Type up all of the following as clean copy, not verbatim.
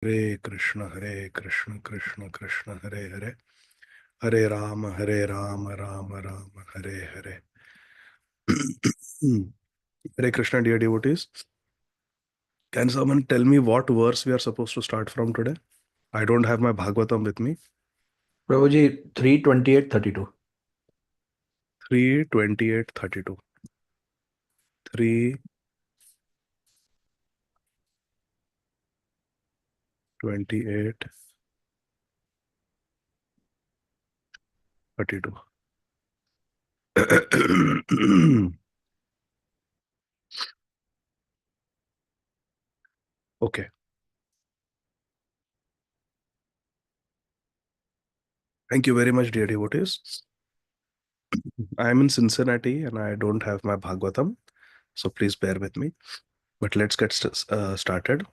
Hare Krishna Krishna Krishna Hare Hare, Hare Ram Ram Ram Hare Hare. Hare Krishna, dear devotees. Can someone tell me what verse we are supposed to start from today? I don't have my Bhagavatam with me. Prabhu ji 3:28:32। 3:28:32. 3:28:32. Okay. Thank you very much, dear devotees. I am in Cincinnati and I don't have my Bhagavatam, so please bear with me. But let's get started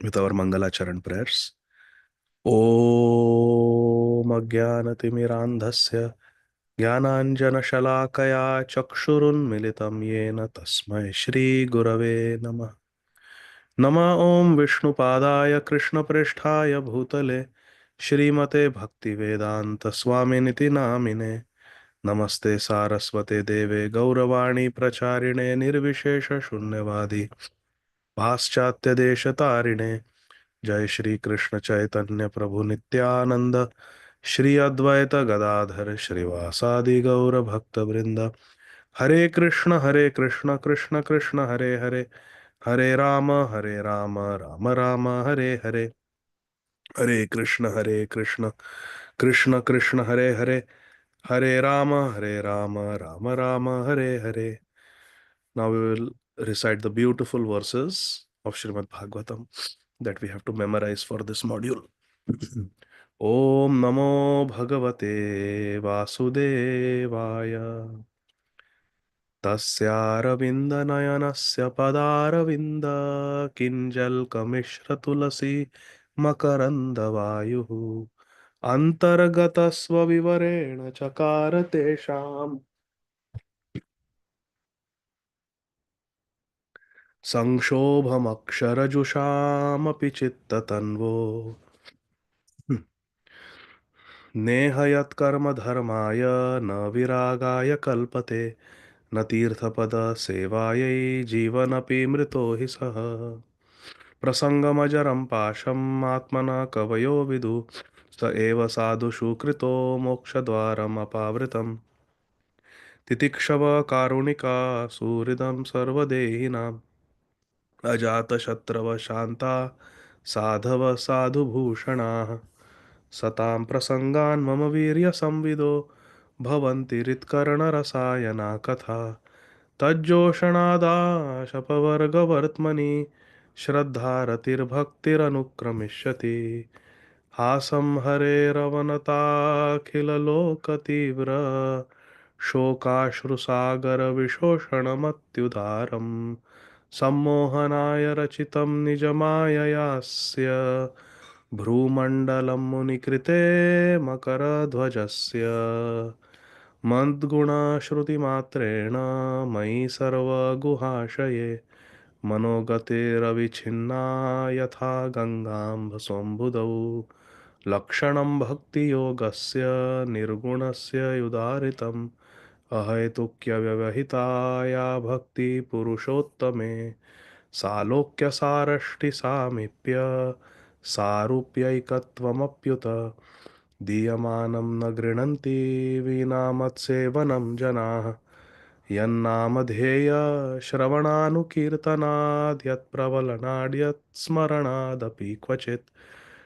with our Mangalacharan prayers. ॐ अज्ञानतिमिरान्धस्य ज्ञानाञ्जनशलाकया चक्षुरुन्मिलितं येन तस्मै श्रीगुरवे नमः. नमः ॐ विष्णुपादाय कृष्णप्रेष्ठाय भूतले श्रीमते भक्तिवेदान्तस्वामिनिति नामिने. नमस्ते सारस्वते देवे गौरवाणी प्रचारिणे निर्विशेषशून्यवादी पाश्चात्यदेशतारिणे. जय श्री कृष्ण चैतन्य प्रभु नित्यानंद, श्री अद्वैत गदाधर श्रीवासादि गौर भक्त वृंद. हरे कृष्ण कृष्ण कृष्ण हरे हरे, हरे राम राम राम हरे हरे. हरे कृष्ण कृष्ण कृष्ण कृष्ण हरे हरे, हरे Ram Ram Ram Hare Hare. Now we will recite the beautiful verses of Srimad Bhagavatam that we have to memorize for this module. Om Namo Bhagavate Vasudevaya. तस्यारविन्दनयनस्य पदारविन्द किञ्जल्कमिश्रतुलसी मकरन्दवायुः अन्तर्गतस्वविवरेण चकार तेषाम् संक्षोभमक्षरजुषामपि चित्ततन्वो. नेह यत्कर्मधर्माय न विरागाय कल्पते, न तीर्थपदसेवायै जीवनपि मृतो हि सः. प्रसङ्गमजरं पाशम् आत्मना कवयो विदु, स एव साधुषु कृतो मोक्षद्वारमपावृतम्. तितिक्षव कारुणिका सुहृदं सर्वदेहिनाम्, अजातशत्रव शान्ता साधव साधुभूषणाः. सतां प्रसङ्गान् मम वीर्यसंविदो भवन्ति हृत्कर्णरसायना कथा. तज्जोषणादाशपवर्गवर्त्मनि श्रद्धारतिर्भक्तिरनुक्रमिष्यति. हासं हरेरवनताखिललोकतीव्र शोकाश्रुसागरविशोषणमत्युदारम्. सम्मोहनाय रचितं निजमाययास्य भ्रूमण्डलं मुनिकृते मकरध्वजस्य. मद्गुणश्रुतिमात्रेण मयि सर्वगुहाशये मनोगतिरविच्छिन्ना यथा गङ्गाम्भसोऽम्बुदौ. लक्षणं भक्तियोगस्य निर्गुणस्य युदारितम्, अहैतुक्यव्यवहिताया भक्तिपुरुषोत्तमे. सालोक्यसारष्टिसामीप्य सारूप्यैकत्वमप्युत, दीयमानं न गृह्णन्ति विना मत्सेवनं जनाः. यन्नामधेय श्रवणानुकीर्तनाद् यत्प्रबलनाद् स्मरणादपि क्वचित्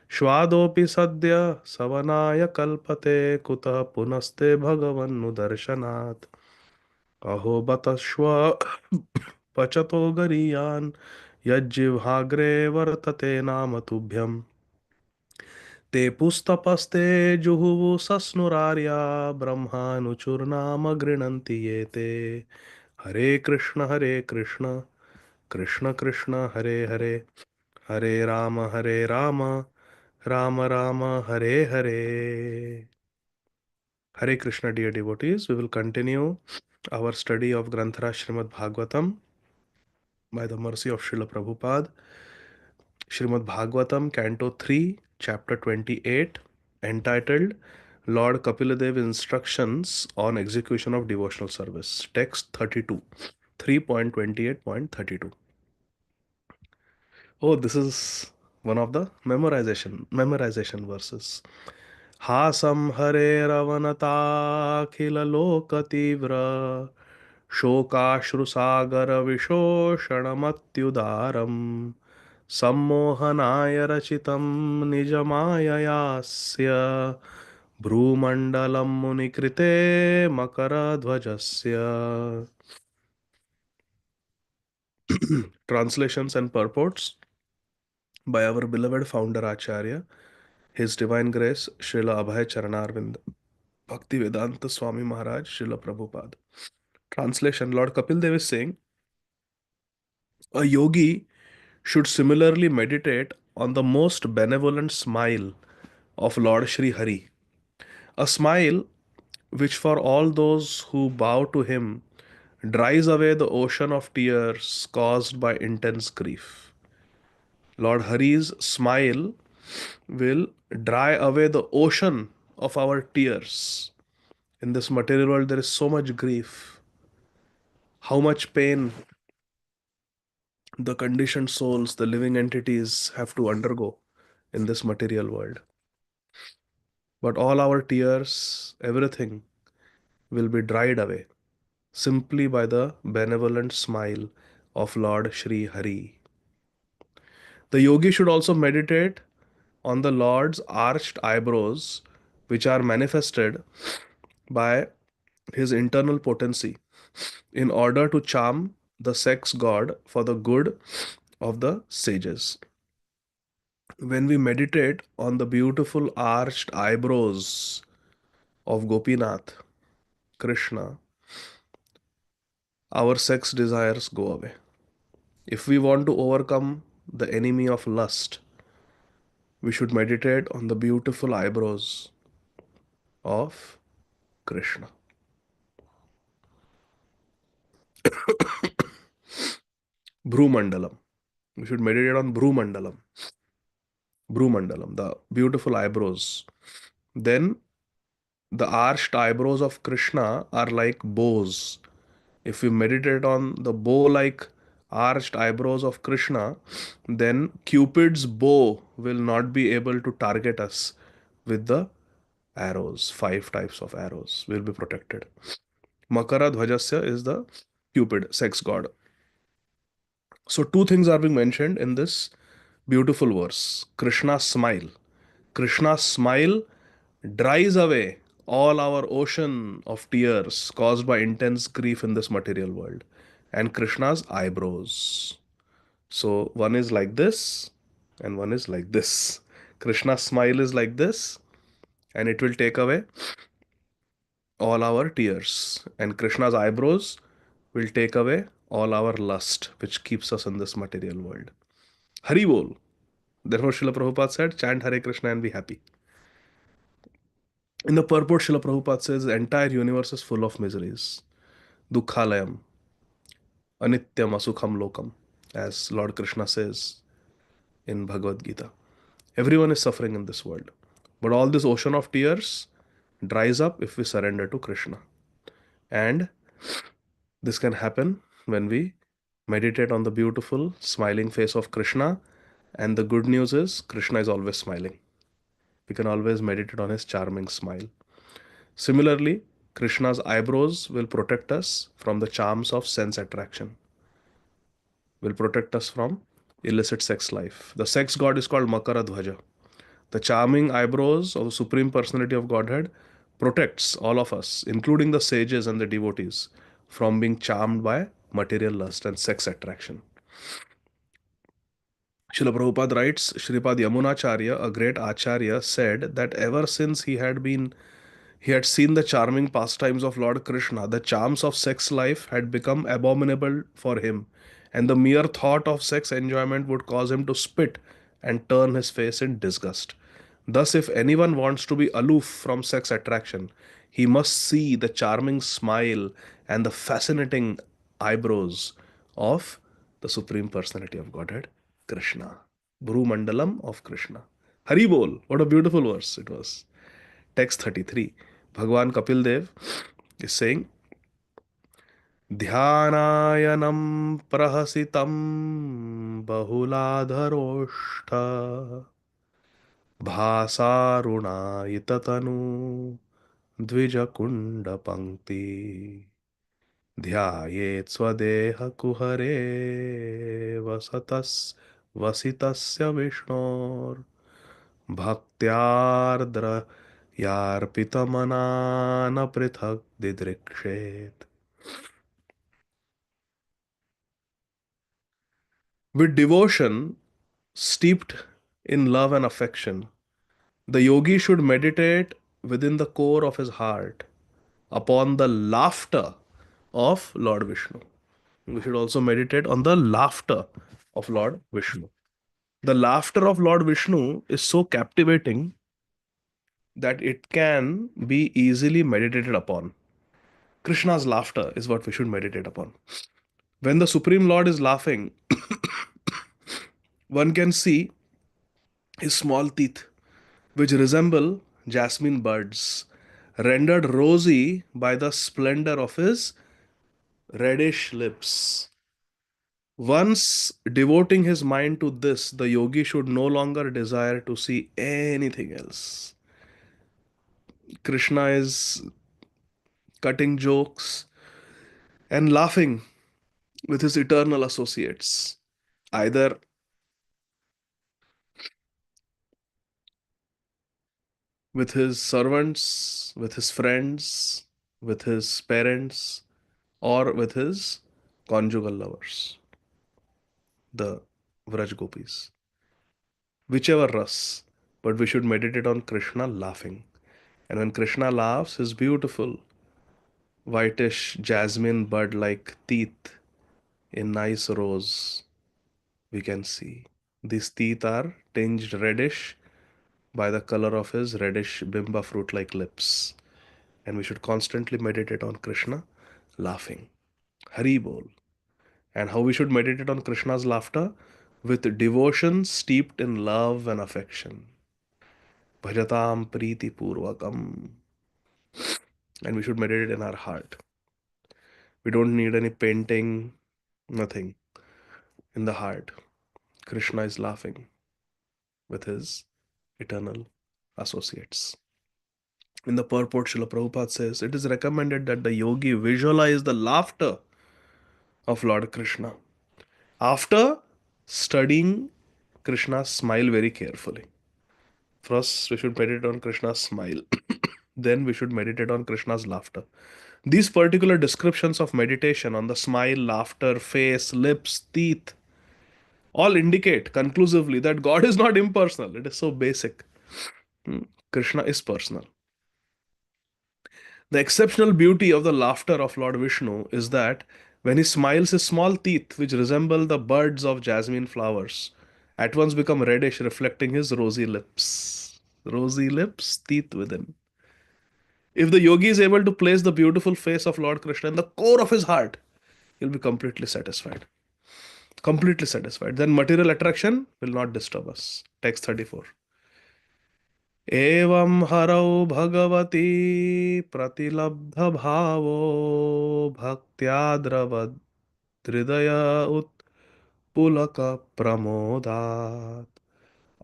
स्वादोऽपि सद्य सवनाय कल्पते, कुतः पुनस्ते भगवन्नुदर्शनात्. अहो बतश्व पचतो गरीयान् यज्जिह्वाग्रे वर्तते नाम तुभ्यम्. ते पुस्तपस्ते जुहुः सस्नुरार्या ब्रह्मानुचुर्नाम गृह्णन्ति ये ते. हरे कृष्ण कृष्ण कृष्ण हरे हरे, हरे Ram Ram Ram Hare Hare. Hare Krishna, dear devotees. We will continue our study of Granthara Srimad Bhagavatam by the mercy of Srila Prabhupada. Srimad Bhagavatam, Canto 3, Chapter 28, entitled Lord Kapiladev Instructions on Execution of Devotional Service. Text 32, 3.28.32. Oh, this is one of the memorization verses. हासं हरेरवनताखिललोकतीव्र शोकाश्रुसागरविशोषणमत्युदारम् सम्मोहनाय रचितं निजमाययास्य भ्रूमण्डलं मुनिकृते मकरध्वजस्य. Translations and purports by our beloved founder Acharya, His Divine Grace Srila Abhay Charanarvind Bhakti Vedanta Swami Maharaj Srila Prabhupada. Translation: Lord Kapil Dev is saying, a yogi should similarly meditate on the most benevolent smile of Lord Sri Hari, a smile which for all those who bow to him dries away the ocean of tears caused by intense grief. Lord Hari's smile will dry away the ocean of our tears. In this material world, there is so much grief, how much pain the conditioned souls, the living entities have to undergo in this material world. But all our tears, everything will be dried away simply by the benevolent smile of Lord Sri Hari. The yogi should also meditate on the Lord's arched eyebrows, which are manifested by his internal potency in order to charm the sex god for the good of the sages. When we meditate on the beautiful arched eyebrows of Gopinath, Krishna, our sex desires go away. If we want to overcome the enemy of lust, we should meditate on the beautiful eyebrows of Krishna. Bhrumandalam. We should meditate on Bhrumandalam. Bhrumandalam, the beautiful eyebrows. Then the arched eyebrows of Krishna are like bows. If we meditate on the bow like arched eyebrows of Krishna, then Cupid's bow will not be able to target us with the arrows. 5 types of arrows will be protected. Makara Dhvajasya is the Cupid, sex god. So, two things are being mentioned in this beautiful verse. Krishna's smile. Krishna's smile dries away all our ocean of tears caused by intense grief in this material world. And Krishna's eyebrows. So one is like this and one is like this. Krishna's smile is like this and it will take away all our tears. And Krishna's eyebrows will take away all our lust, which keeps us in this material world. Hari Bol. Therefore, Srila Prabhupada said, chant Hare Krishna and be happy. In the purport, Srila Prabhupada says, the entire universe is full of miseries. Dukkhalayam, Anityam, Asukham Lokam, as Lord Krishna says in Bhagavad Gita. Everyone is suffering in this world. But all this ocean of tears dries up if we surrender to Krishna. And this can happen when we meditate on the beautiful, smiling face of Krishna. And the good news is, Krishna is always smiling. We can always meditate on his charming smile. Similarly, Krishna's eyebrows will protect us from the charms of sense attraction, will protect us from illicit sex life. The sex god is called Makara Dhwaja. The charming eyebrows of the Supreme Personality of Godhead protects all of us, including the sages and the devotees, from being charmed by material lust and sex attraction. Srila Prabhupada writes, Shripad Yamunacharya, a great acharya, said that ever since he had seen the charming pastimes of Lord Krishna, the charms of sex life had become abominable for him, and the mere thought of sex enjoyment would cause him to spit and turn his face in disgust. Thus, if anyone wants to be aloof from sex attraction, he must see the charming smile and the fascinating eyebrows of the Supreme Personality of Godhead, Krishna. Bhru of Krishna. Hari Bol. What a beautiful verse it was. Text 33. Bhagwan Kapil Dev is saying, Dhyanayanam prahasitam bahuladharoshta भासारुणायिततनु द्विजकुण्डपङ्क्ति ध्यायेत् स्वदेहकुहरे वसतस् वसितस्य विष्णोर्भक्त्यार्द्रयार्पितमना न पृथक् दिदृक्षेत्. With devotion steeped in love and affection, the yogi should meditate within the core of his heart upon the laughter of Lord Vishnu. We should also meditate on the laughter of Lord Vishnu. The laughter of Lord Vishnu is so captivating that it can be easily meditated upon. Krishna's laughter is what we should meditate upon. When the Supreme Lord is laughing, one can see his small teeth, which resemble jasmine buds, rendered rosy by the splendor of his reddish lips. Once devoting his mind to this, the yogi should no longer desire to see anything else. Krishna is cutting jokes and laughing with his eternal associates, either with his servants, with his friends, with his parents, or with his conjugal lovers, the Vraj Gopis. Whichever ras, but we should meditate on Krishna laughing. And when Krishna laughs, his beautiful whitish jasmine bud like teeth in nice rose we can see. These teeth are tinged reddish by the color of his reddish bimba fruit like lips. And we should constantly meditate on Krishna laughing. Hari Bol. And how we should meditate on Krishna's laughter? With devotion steeped in love and affection. Bhajatam Priti Purvakam. And we should meditate in our heart. We don't need any painting, nothing. In the heart, Krishna is laughing with his eternal associates. In the purport, Srila Prabhupada says, it is recommended that the yogi visualize the laughter of Lord Krishna after studying Krishna's smile very carefully. First, we should meditate on Krishna's smile. Then we should meditate on Krishna's laughter. These particular descriptions of meditation on the smile, laughter, face, lips, teeth, all indicate conclusively that God is not impersonal. It is so basic. Krishna is personal. The exceptional beauty of the laughter of Lord Vishnu is that when he smiles, his small teeth, which resemble the buds of jasmine flowers, at once become reddish, reflecting his rosy lips. Rosy lips, teeth within. If the yogi is able to place the beautiful face of Lord Krishna in the core of his heart, he'll be completely satisfied. Completely satisfied. Then material attraction will not disturb us. Text 34. एवं हरौ भगवती प्रतिलब्धभावो भक्त्या द्रवहृदय उत्पुलकप्रमोदात्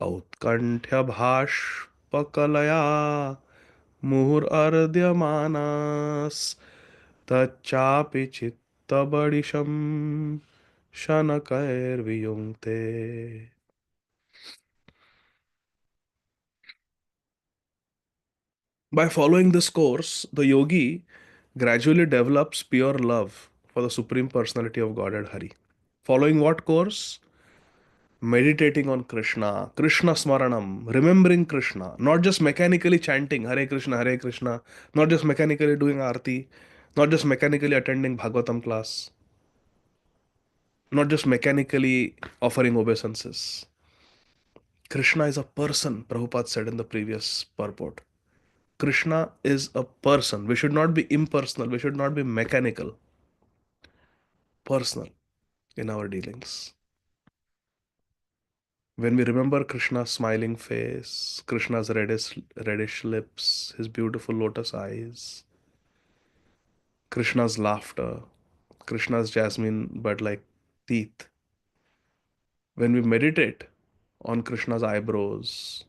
औत्कण्ठ्यभाष्पकलया मुहुरर्द्यमानस्तच्चापि चित्तबडिशं शनकैर्वियुङ्क्ते. By following this course, the yogi gradually develops pure love for the Supreme Personality of Godhead Hari. Following what course? Meditating on Krishna, Krishna Smaranam, remembering Krishna, not just mechanically chanting Hare Krishna, not just mechanically doing Aarti, not just mechanically attending Bhagavatam class, not just mechanically offering obeisances. Krishna is a person, Prabhupada said in the previous purport. Krishna is a person. We should not be impersonal. We should not be mechanical. Personal in our dealings. When we remember Krishna's smiling face, Krishna's reddish lips, his beautiful lotus eyes, Krishna's laughter, Krishna's jasmine bud like teeth, when we meditate on Krishna's eyebrows,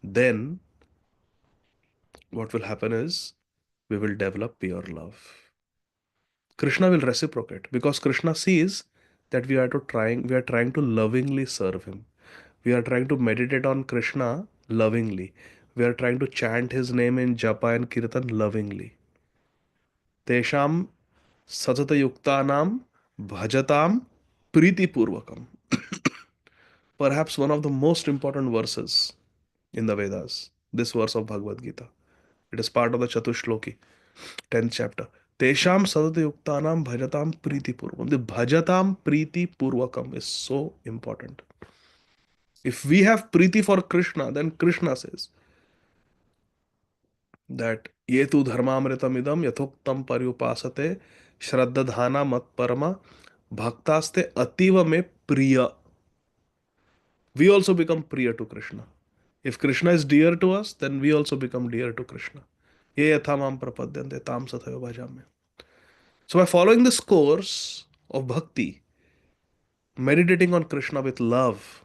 then what will happen is we will develop pure love. Krishna will reciprocate because Krishna sees that we are trying to lovingly serve him. We are trying to meditate on Krishna lovingly. We are trying to chant his name in japa and kirtan lovingly. Tesham satatayuktanam bhajatam priti purvakam. Perhaps one of the most important verses in the Vedas, this verse of Bhagavad Gita. It is part of the Chatushloki, 10th chapter. Tesham sadatayuktanam bhajatam priti purvakam. The bhajatam priti purvakam is so important. If we have priti for Krishna, then Krishna says that yetu dharmamritam idam yathoktam paryupasate shraddhadhana mat parama bhaktaste ativa me priya. We also become priya to Krishna. If Krishna is dear to us, then we also become dear to Krishna. Ye yatha mam prapadyante tam sathaya bhajame. So by following this course of bhakti, meditating on Krishna with love,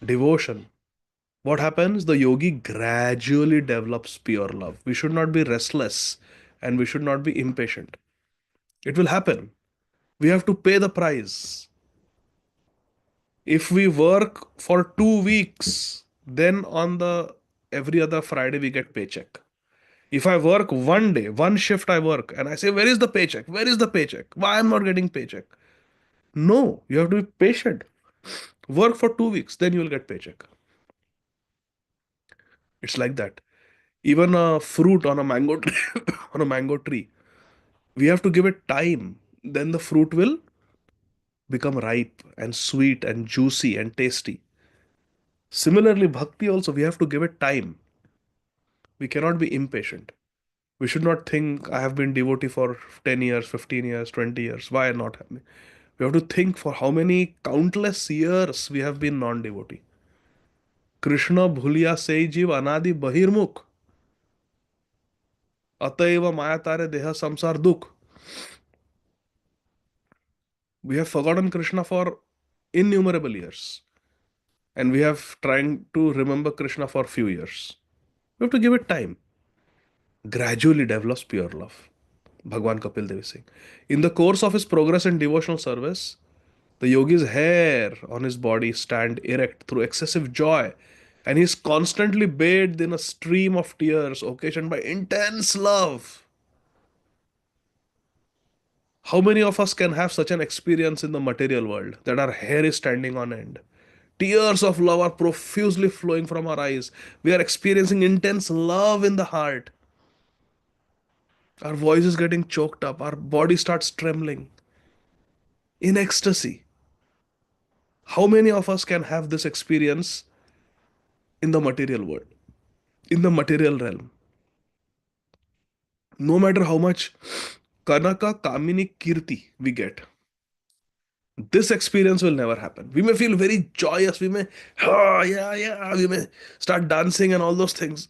devotion, what happens? The yogi gradually develops pure love. We should not be restless and we should not be impatient. It will happen. We have to pay the price. If we work for 2 weeks, then on the every other Friday we get paycheck. If I work one day, one shift I work, and I say, where is the paycheck? Where is the paycheck? Why I'm not getting paycheck? No, you have to be patient. Work for 2 weeks, then you will get paycheck. It's like that. Even a fruit on a mango tree, on a mango tree, we have to give it time. Then the fruit will become ripe and sweet and juicy and tasty. Similarly, bhakti also, we have to give it time. We cannot be impatient. We should not think, I have been devotee for 10 years, 15 years, 20 years. Why not have me? We have to think for how many countless years we have been non-devotee. Krishna bhuliya sei jiv anadi bahirmukh. Ataiva maya tare deha samsar dukh. We have forgotten Krishna for innumerable years. And we have trying to remember Krishna for few years. We have to give it time. Gradually develops pure love. Bhagwan Kapil Dev is saying. In the course of his progress in devotional service, the yogi's hair on his body stand erect through excessive joy, and he is constantly bathed in a stream of tears occasioned by intense love. How many of us can have such an experience in the material world that our hair is standing on end? Tears of love are profusely flowing from our eyes. We are experiencing intense love in the heart. Our voice is getting choked up. Our body starts trembling in ecstasy. How many of us can have this experience in the material world, in the material realm? No matter how much Kanaka, Kamini, Kirti we get, this experience will never happen. We may feel very joyous. We may, oh, yeah, yeah, we may start dancing and all those things.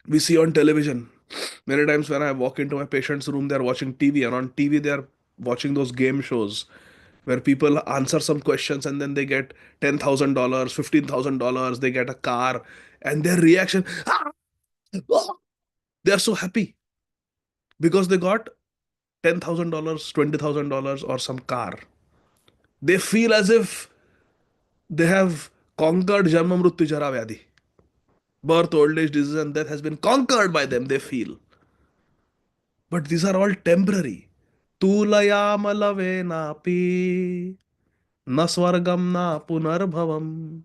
We see on television. Many times when I walk into my patient's room, they're watching TV, and on TV, they're watching those game shows where people answer some questions and then they get $10,000, $15,000, they get a car, and their reaction, "Ah! Ah!" They're so happy because they got $10,000, $20,000, or some car. They feel as if they have conquered Janma Mrityu Jara Vyadhi. Birth, old age, disease, and death has been conquered by them, they feel. But these are all temporary. Tulayamalavenapi na swargam na punarbhavam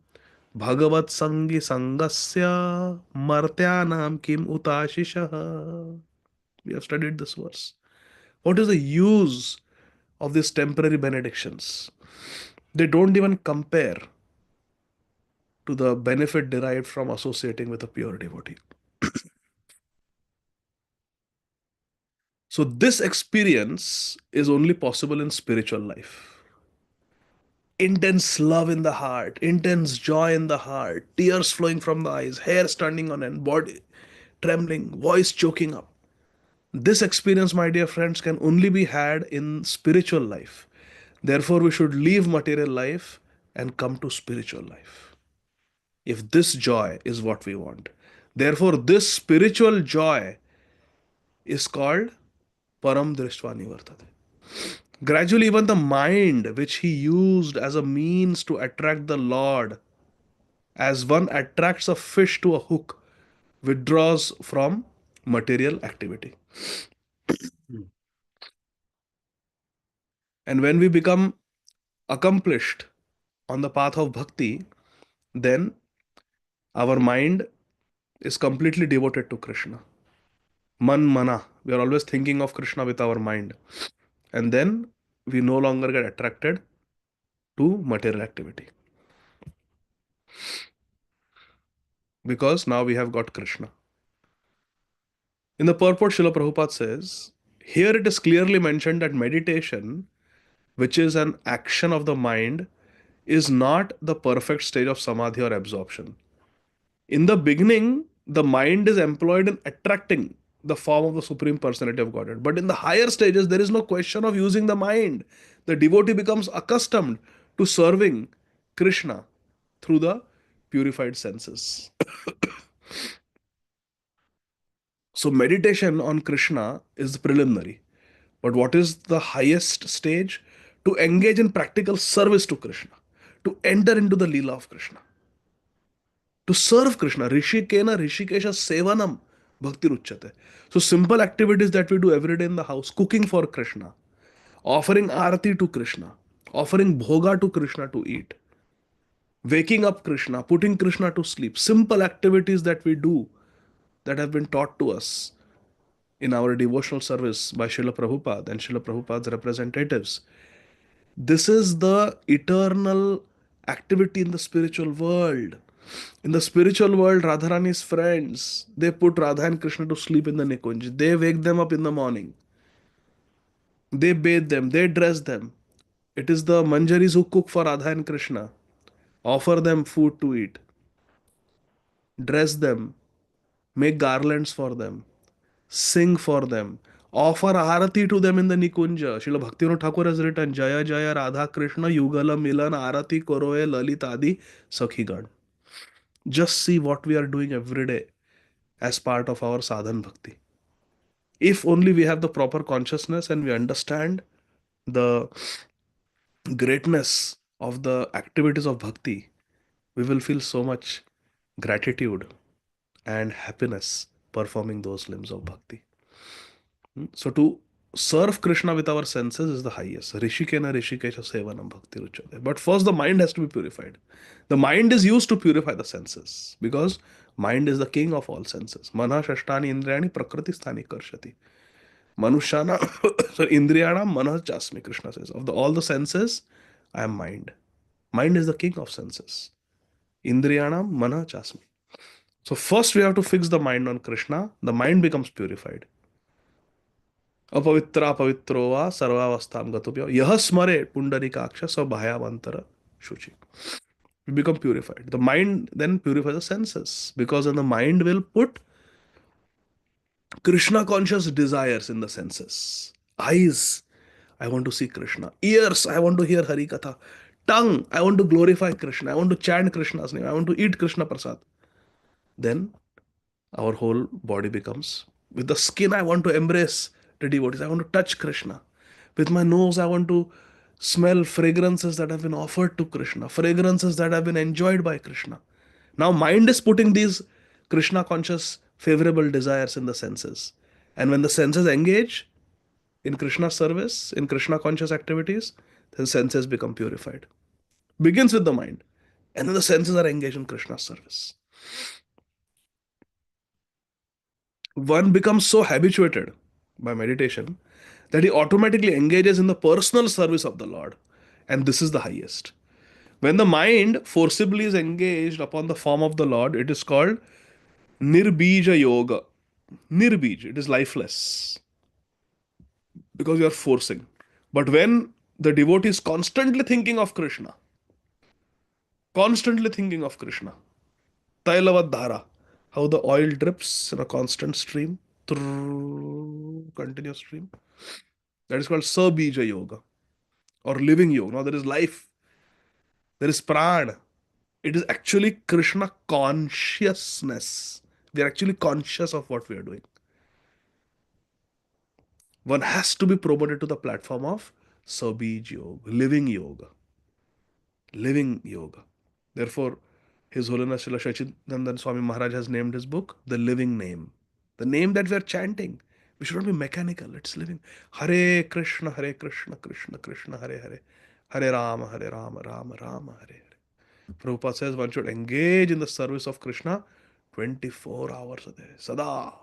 bhagavat sangi sangasya martyanam kim utashisha. We have studied this verse. What is the use of these temporary benedictions? They don't even compare to the benefit derived from associating with a pure devotee. So, this experience is only possible in spiritual life. Intense love in the heart, intense joy in the heart, tears flowing from the eyes, hair standing on end, body trembling, voice choking up. This experience, my dear friends, can only be had in spiritual life. Therefore, we should leave material life and come to spiritual life. If this joy is what we want. Therefore, this spiritual joy is called Param Drishtva Nivartate. Gradually, even the mind, which he used as a means to attract the Lord, as one attracts a fish to a hook, withdraws from material activity. And when we become accomplished on the path of bhakti, then our mind is completely devoted to Krishna. Man mana. We are always thinking of Krishna with our mind. And then we no longer get attracted to material activity. Because now we have got Krishna. In the purport, Srila Prabhupada says, here it is clearly mentioned that meditation, which is an action of the mind, is not the perfect stage of samadhi or absorption. In the beginning, the mind is employed in attracting the form of the Supreme Personality of Godhead. But in the higher stages, there is no question of using the mind. The devotee becomes accustomed to serving Krishna through the purified senses. So, meditation on Krishna is preliminary. But what is the highest stage? To engage in practical service to Krishna, to enter into the Leela of Krishna, to serve Krishna. Rishikena Rishikesha Sevanam Bhakti Ruchyate. So, simple activities that we do every day in the house, cooking for Krishna, offering arati to Krishna, offering bhoga to Krishna to eat, waking up Krishna, putting Krishna to sleep. Simple activities that we do that have been taught to us in our devotional service by Srila Prabhupada and Srila Prabhupada's representatives. This is the eternal activity in the spiritual world. In the spiritual world, Radharani's friends, they put Radha and Krishna to sleep in the Nikunj. They wake them up in the morning. They bathe them, they dress them. It is the Manjaris who cook for Radha and Krishna, offer them food to eat, dress them, make garlands for them, sing for them, offer arati to them in the Nikunja. Srila Bhaktivinoda Thakur has written, Jaya Jaya Radha Krishna Yugala Milan Arati Koroe Lalit Adi Sakhigan. Just see what we are doing every day as part of our sadhan bhakti. If only we have the proper consciousness and we understand the greatness of the activities of bhakti, we will feel so much gratitude and happiness performing those limbs of bhakti. So to serve Krishna with our senses is the highest. Rishikena Rishikesha Sevanam Bhakti Ruchate. But first the mind has to be purified. The mind is used to purify the senses because mind is the king of all senses. Mana Shashtani Indriyani Prakriti Sthani Karshati. Manushana so Indriyana Mana Chasmi, Krishna says. Of all the senses, I am mind. Mind is the king of senses. Indriyana Mana Chasmi. So first we have to fix the mind on Krishna. The mind becomes purified. अपवित्रा पवित्रो वा सर्वावस्थां गतोऽपि यः स्मरे पुंडरीकाक्ष स bhayavantar shuchi. We become purified. The mind then purifies the senses because then the mind will put Krishna conscious desires in the senses. Eyes, I want to see Krishna. Ears, I want to hear Hari Katha. Tongue, I want to glorify Krishna. I want to chant Krishna's name. I want to eat Krishna Prasad. Then our whole body becomes, with the skin, I want to embrace the devotees. I want to touch Krishna. With my nose, I want to smell fragrances that have been offered to Krishna, fragrances that have been enjoyed by Krishna. Now, mind is putting these Krishna conscious favorable desires in the senses. And when the senses engage in Krishna service, in Krishna conscious activities, then senses become purified. Begins with the mind. And then the senses are engaged in Krishna service. One becomes so habituated by meditation that he automatically engages in the personal service of the Lord. And this is the highest. When the mind forcibly is engaged upon the form of the Lord, it is called Nirbija Yoga. Nirbij, it is lifeless because you are forcing. But when the devotee is constantly thinking of Krishna, Constantly thinking of Krishna. Tailavad dhara, how the oil drips in a constant stream, through continuous stream. That is called Sabija Yoga or living yoga. Now there is life, there is prana. It is actually Krishna consciousness. We are actually conscious of what we are doing. One has to be promoted to the platform of Sabij Yoga, living yoga, living yoga. Therefore, His Holiness Srila Shachinandan Swami Maharaj has named his book the living name. The name that we are chanting. We should not be mechanical. It's living. Hare Krishna, Krishna Krishna, Hare Hare. Hare Rama, Rama Rama, Hare Hare. Prabhupada says one should engage in the service of Krishna 24 hours a day. Sada.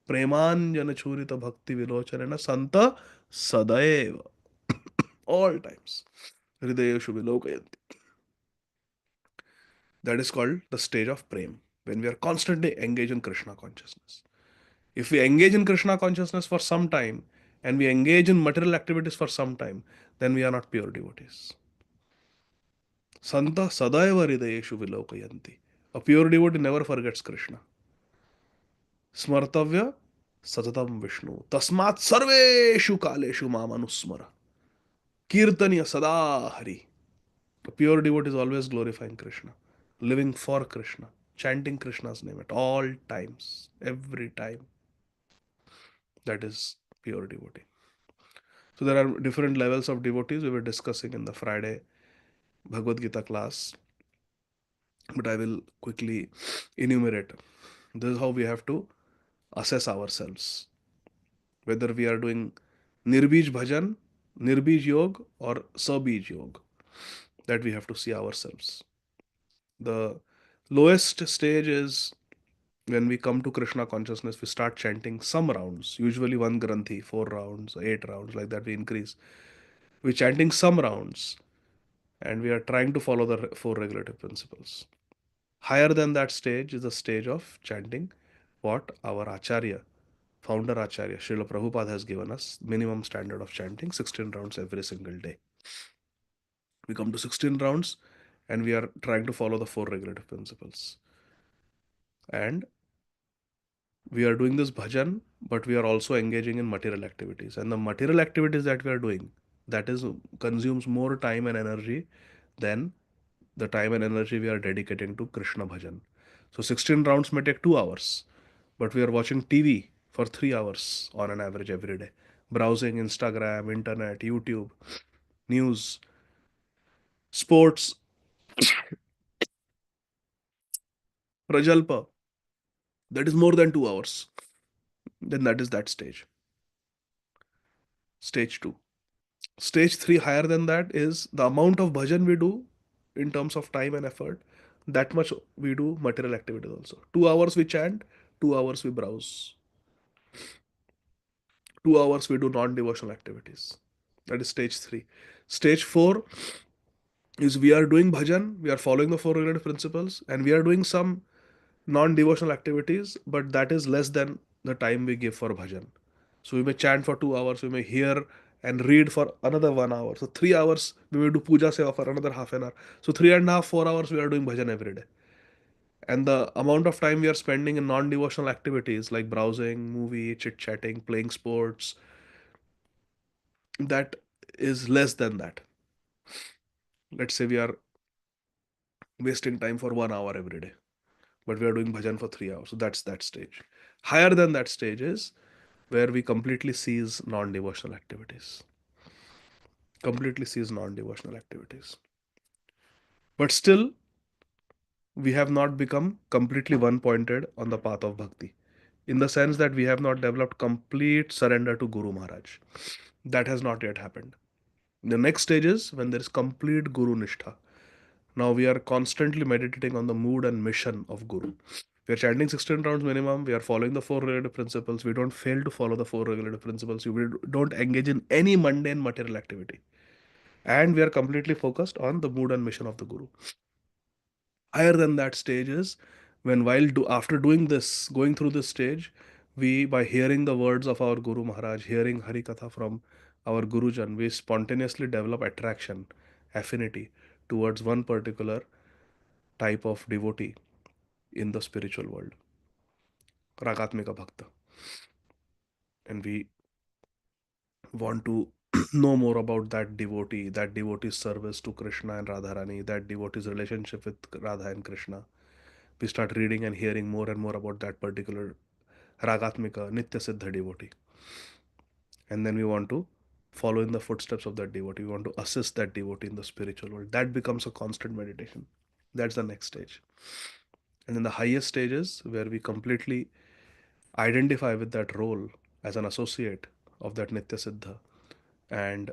Premanjana Churita Bhakti Vilochanena Santa Sadaiva. All times. Hridayeshu Vilokayanti. That is called the stage of Prem, when we are constantly engaged in Krishna consciousness. If we engage in Krishna consciousness for some time and we engage in material activities for some time, then we are not pure devotees. Santa Sadaiva Hridayeshu Vilokayanti. A pure devotee never forgets Krishna. Smartavya Satatam Vishnu. Tasmat Sarveshu Kaleshu Mamanusmara. Kirtaniya Sada Hari. A pure devotee is always glorifying Krishna, living for Krishna, chanting Krishna's name at all times, every time. That is pure devotee. So there are different levels of devotees we were discussing in the Friday Bhagavad Gita class, but I will quickly enumerate. This is how we have to assess ourselves, whether we are doing Nirbij Bhajan, Nirbij Yog, or Sabij Yog. That we have to see ourselves. The lowest stage is when we come to Krishna consciousness, we start chanting some rounds, usually one Granthi, 4 rounds, 8 rounds, like that we increase. We're chanting some rounds and we are trying to follow the four regulative principles. Higher than that stage is the stage of chanting what our Acharya, founder Acharya, Srila Prabhupada has given us, minimum standard of chanting 16 rounds every single day. We come to 16 rounds and we are trying to follow the four regulative principles. And we are doing this bhajan, but we are also engaging in material activities. And the material activities that we are doing, that is consumes more time and energy than the time and energy we are dedicating to Krishna bhajan. So 16 rounds may take 2 hours, but we are watching TV for 3 hours on an average every day. Browsing Instagram, internet, YouTube, news, sports, Prajalpa. That is more than 2 hours. Then that is that stage. Stage 2. Stage 3, higher than that, is the amount of bhajan we do in terms of time and effort. That much we do material activities also. 2 hours we chant, 2 hours we browse, 2 hours we do non-devotional activities. That is stage 3. Stage 4 is we are doing bhajan, we are following the four regulative principles, and we are doing some non-devotional activities, but that is less than the time we give for bhajan. So we may chant for 2 hours, we may hear and read for another 1 hour. So 3 hours we may do puja seva for another half an hour. So 3.5, 4 hours we are doing bhajan every day. And the amount of time we are spending in non-devotional activities like browsing, movie, chit-chatting, playing sports, that is less than that. Let's say we are wasting time for 1 hour every day, but we are doing bhajan for 3 hours. So that's that stage. Higher than that stage is where we completely cease non-devotional activities. Completely cease non-devotional activities. But still, we have not become completely one-pointed on the path of bhakti, in the sense that we have not developed complete surrender to Guru Maharaj. That has not yet happened. The next stage is when there is complete Guru Nishtha. Now we are constantly meditating on the mood and mission of Guru. We are chanting 16 rounds minimum. We are following the four regulative principles. We don't fail to follow the four regulative principles. We don't engage in any mundane material activity. And we are completely focused on the mood and mission of the Guru. Higher than that stage is when after doing this, going through this stage, we, by hearing the words of our Guru Maharaj, hearing Hari Katha from our Gurujan, we spontaneously develop attraction, affinity towards one particular type of devotee in the spiritual world, Ragatmika Bhakta. And we want to know more about that devotee's service to Krishna and Radharani, that devotee's relationship with Radha and Krishna. We start reading and hearing more and more about that particular Ragatmika, Nitya Siddha devotee. And then we want to follow in the footsteps of that devotee. We want to assist that devotee in the spiritual world. That becomes a constant meditation. That's the next stage. And then the highest stage is where we completely identify with that role as an associate of that Nitya Siddha. And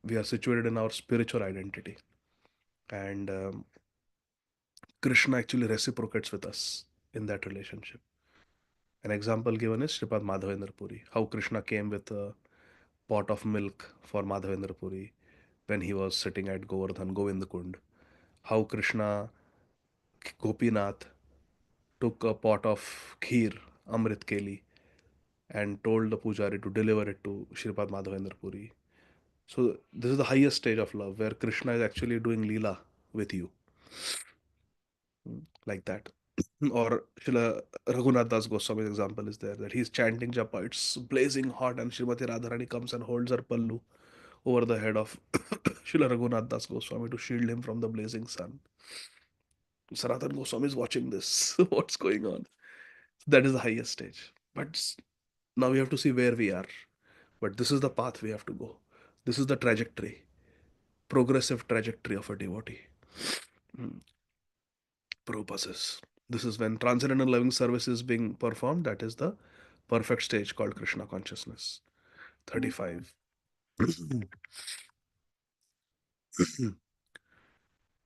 we are situated in our spiritual identity. And Krishna actually reciprocates with us in that relationship. An example given is Sripad Madhavendra Puri, how Krishna came with a pot of milk for Madhavendra Puri when he was sitting at Govardhan Govindakund. How Krishna, Gopinath, took a pot of kheer, Amrit Keli, and told the pujari to deliver it to Sripad Madhavendra Puri. So this is the highest stage of love where Krishna is actually doing Leela with you, like that. Or Srila Raghunath Das Goswami's example is there that he's chanting japa, it's blazing hot, and Srimati Radharani comes and holds her pallu over the head of Srila Raghunath Das Goswami to shield him from the blazing sun. Sanatan Goswami is watching this. What's going on? That is the highest stage. But now we have to see where we are. But this is the path we have to go. This is the trajectory, progressive trajectory of a devotee. Mm. Prabhupada says this is when transcendental loving service is being performed. That is the perfect stage called Krishna consciousness. 35.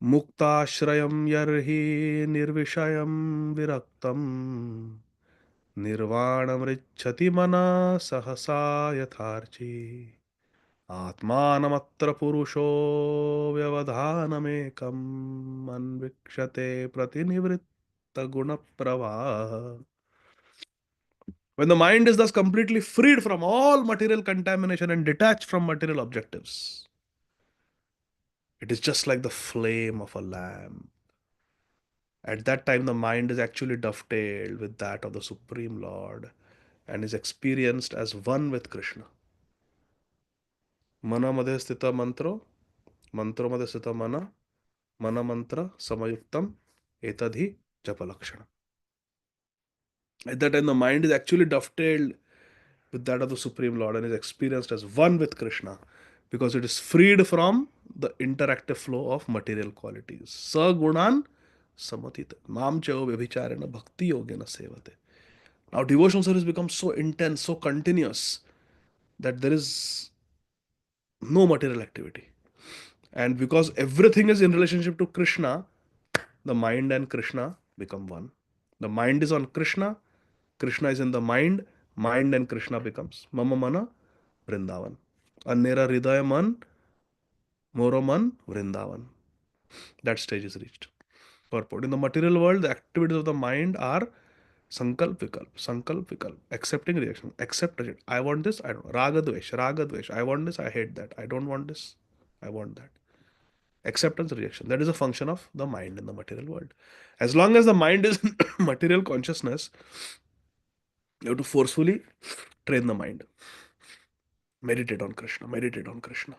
Muktashrayam yarhi nirvishayam viraktam निर्वाणमृच्छति मना सहसा यथार्ची आत्मानमत्र पुरुषो व्यवधानमेकम् अन्वीक्षते प्रतिनिवृत्तगुणप्रवाह. When the mind is thus completely freed from all material contamination and detached from material objectives, it is just like the flame of a lamp. At that time, the mind is actually dovetailed with that of the Supreme Lord and is experienced as one with Krishna. मनामध्ये स्थित मंत्रो मंत्रोमध्ये स्थित मन मंत्र samayuktam etadhi japa lakshana. At that time, the mind is actually dovetailed with that of the Supreme Lord and is experienced as one with Krishna because it is freed from the interactive flow of material qualities. Sagunan samatita mam chao vyabhicharena bhakti yogena sevate. Now, devotional service becomes so intense, so continuous that there is no material activity. And because everything is in relationship to Krishna, the mind and Krishna become one. The mind is on Krishna, Krishna is in the mind and Krishna becomes Mama Mana Vrindavan. Annera Hridaya Man, Moro Man Vrindavan. That stage is reached. Purport. In the material world, the activities of the mind are sankalp vikalp, accepting reaction, accept reject. I want this, I don't. Raga dvesh. I want this, I hate that. I don't want this, I want that. Acceptance, rejection. That is a function of the mind in the material world. As long as the mind is in material consciousness, you have to forcefully train the mind. Meditate on Krishna, meditate on Krishna.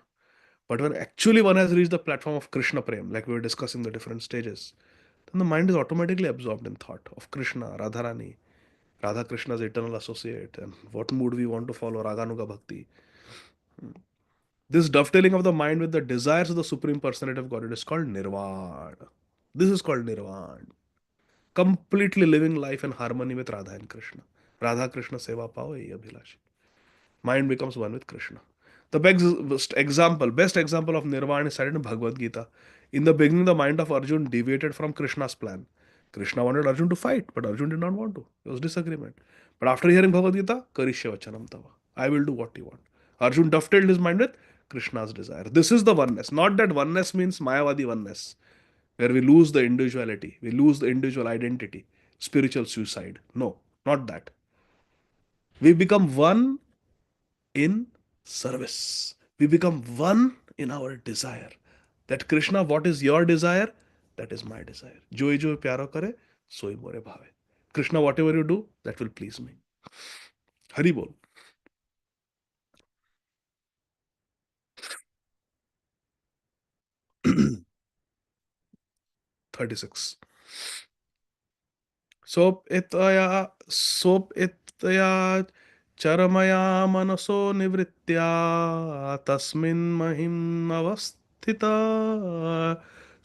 But when actually one has reached the platform of Krishna Prem, like we were discussing the different stages, then the mind is automatically absorbed in thought of Krishna, Radharani, Radha Krishna's eternal associate, and what mood we want to follow, Raganuga Bhakti. This dovetailing of the mind with the desires of the Supreme Personality of Godhead is called Nirvana. This is called Nirvana. Completely living life in harmony with Radha and Krishna. Radha Krishna Seva Pao Ei Abhilashi. Mind becomes one with Krishna. The best example of Nirvana is cited in Bhagavad Gita. In the beginning, the mind of Arjun deviated from Krishna's plan. Krishna wanted Arjun to fight, but Arjun did not want to. There was disagreement. But after hearing Bhagavad Gita, Karishya Vachanam Tava. I will do what you want. Arjun dovetailed his mind with Krishna's desire. This is the oneness. Not that oneness means Mayavadi oneness, where we lose the individuality, we lose the individual identity, spiritual suicide. No, not that. We become one in service. We become one in our desire. That Krishna, what is your desire? That is my desire. जो जो प्यारो करे सोई मोरे भावे. Krishna, whatever you do, that will please me. Hari bol. 36. सोपितया चरमया मनसो निवृत्त्या तस्मिन् महिम् अवस्थिता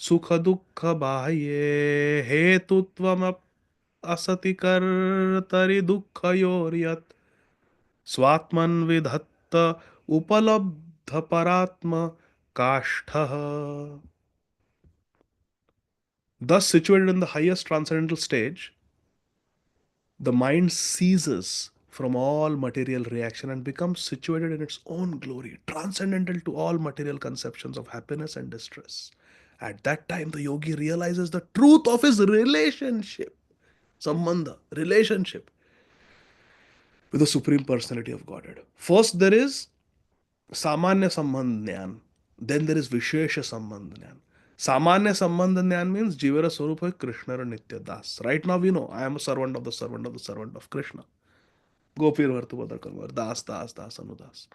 सुख दुःख बाह्ये हेतुत्वमप् असति कर्तरि दुःखयोर्यत् स्वात्मन् विधत्त उपलब्ध परात्म काष्ठः. Thus situated in the highest transcendental stage, the mind ceases from all material reaction and becomes situated in its own glory, transcendental to all material conceptions of happiness and distress. At that time, the yogi realizes the truth of his relationship, sambandha, relationship with the Supreme Personality of Godhead. First, there is Samanya Sambandh Jnana, then there is Vishesha Sambandh Jnana. Samanya Sambandh Jnana means Jivara Swarupa Krishna or Nitya Das. Right now we know I am a servant of the servant of the servant of Krishna. Gopir Vartu Badar Kalvar, Das, Das, Das, Anudas.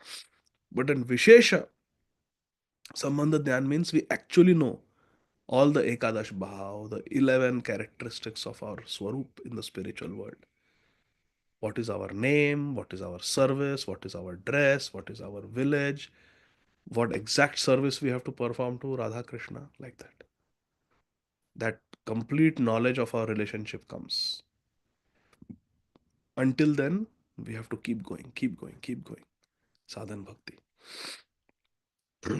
But in Vishesha Sambandha Jnana means we actually know all the Ekadash Bhav, the 11 characteristics of our Swarup in the spiritual world. What is our name? What is our service? What is our dress? What is our village? What exact service we have to perform to Radha Krishna, like that. That complete knowledge of our relationship comes. Until then, we have to keep going, keep going, keep going. Sadhan bhakti.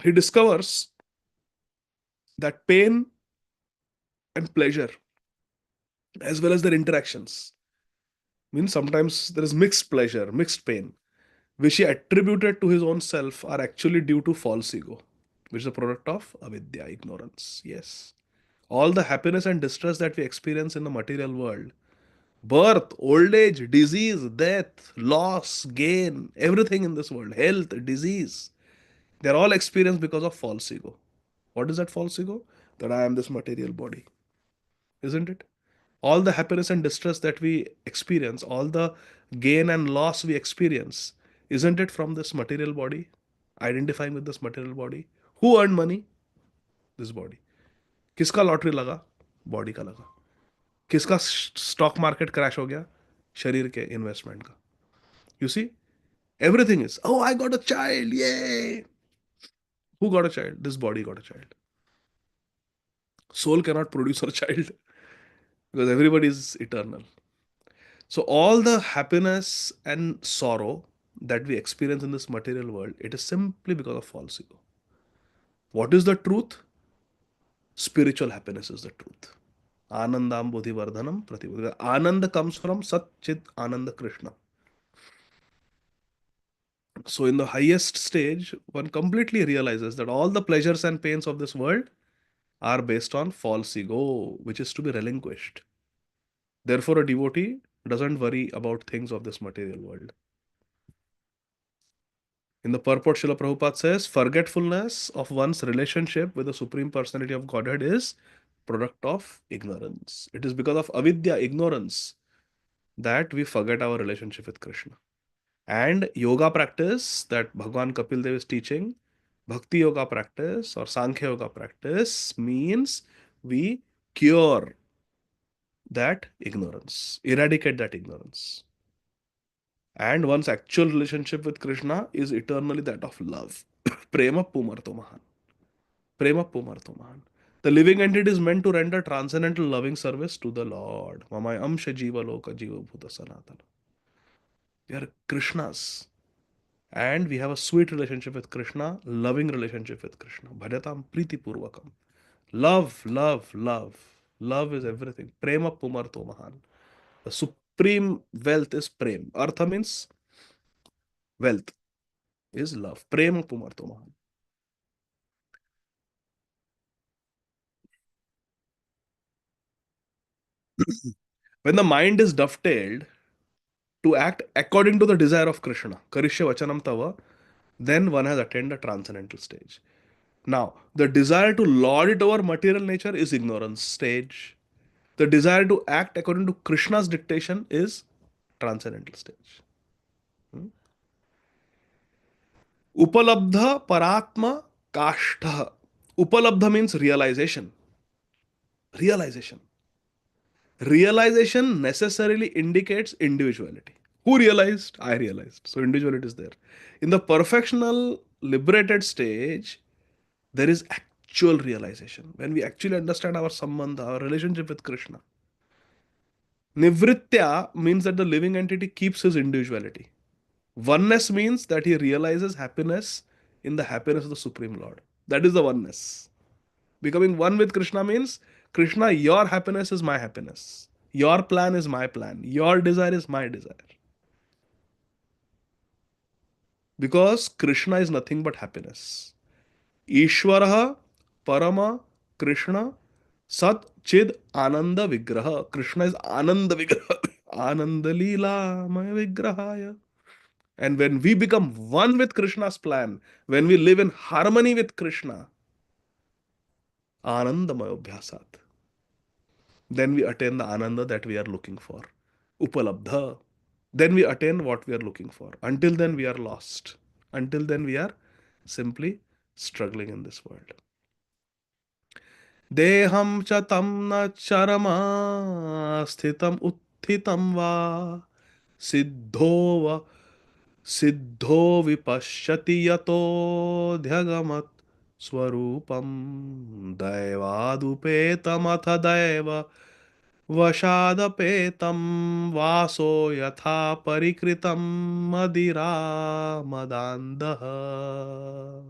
He discovers that pain and pleasure, as well as their interactions, means sometimes there is mixed pleasure, mixed pain, which he attributed to his own self, are actually due to false ego, which is a product of avidya, ignorance. Yes. All the happiness and distress that we experience in the material world, birth, old age, disease, death, loss, gain, everything in this world, health, disease, they're all experienced because of false ego. What is that false ego? That I am this material body, isn't it? All the happiness and distress that we experience, all the gain and loss we experience, isn't it from this material body? Identifying with this material body. Who earned money? This body. किसका lottery लगा? Body का लगा. किसका stock market crash हो गया? शरीर के investment का. You see, everything is, oh, I got a child, yay. Who got a child? This body got a child. Soul cannot produce a child because everybody is eternal. So all the happiness and sorrow that we experience in this material world, it is simply because of false ego. What is the truth? Spiritual happiness is the truth. Anandam Bodhivardhanam Pratibodhi. Ananda comes from Sat Chit Ananda Krishna. So in the highest stage, one completely realizes that all the pleasures and pains of this world are based on false ego, which is to be relinquished. Therefore, a devotee doesn't worry about things of this material world. In the purport, Srila Prabhupada says, forgetfulness of one's relationship with the Supreme Personality of Godhead is product of ignorance. It is because of avidya, ignorance, that we forget our relationship with Krishna. And yoga practice that Bhagwan Kapil Dev is teaching, Bhakti Yoga practice or Sankhya Yoga practice means we cure that ignorance, eradicate that ignorance. And one's actual relationship with Krishna is eternally that of love. Prema Pumarto Mahan. Prema Pumarto Mahan. The living entity is meant to render transcendental loving service to the Lord. Mamai Amsha Jiva Loka Jiva Bhuta Sanatana. We are Krishna's. And we have a sweet relationship with Krishna, loving relationship with Krishna. Bhajatam Priti Purvakam. Love, love, love. Love is everything. Prema Pumarto Mahan. The supreme wealth is prem. Artha means wealth is love. Prema Pumarto Mahan. When the mind is dovetailed to act according to the desire of Krishna, Karishya Vachanam Tava, then one has attained a transcendental stage. Now, the desire to lord it over material nature is ignorance stage. The desire to act according to Krishna's dictation is transcendental stage. Hmm? Upalabdha paratma kashtha. Upalabdha means realization. Realization. Realization necessarily indicates individuality. Who realized? I realized. So individuality is there. In the perfectional liberated stage, there is actual realization. When we actually understand our sambandha, our relationship with Krishna. Nivritya means that the living entity keeps his individuality. Oneness means that he realizes happiness in the happiness of the Supreme Lord. That is the oneness. Becoming one with Krishna means, Krishna, your happiness is my happiness. Your plan is my plan. Your desire is my desire. Because Krishna is nothing but happiness. Ishwaraha Parama Krishna Sat Chid Ananda Vigraha. Krishna is Ananda Vigraha. Ananda Leela Maya Vigrahaya. And when we become one with Krishna's plan, when we live in harmony with Krishna, Anandamaya Abhyasat, then we attain the Ananda that we are looking for. Upalabdha. Then we attain what we are looking for. Until then, we are lost. Until then, we are simply struggling in this world. Deham cha tam na charama sthitam uthitam va siddho va siddho vipashyati yato dhyagamat swarupam daivadupetam atha daiva vashadapetam vaso yatha parikritam madira madandaha.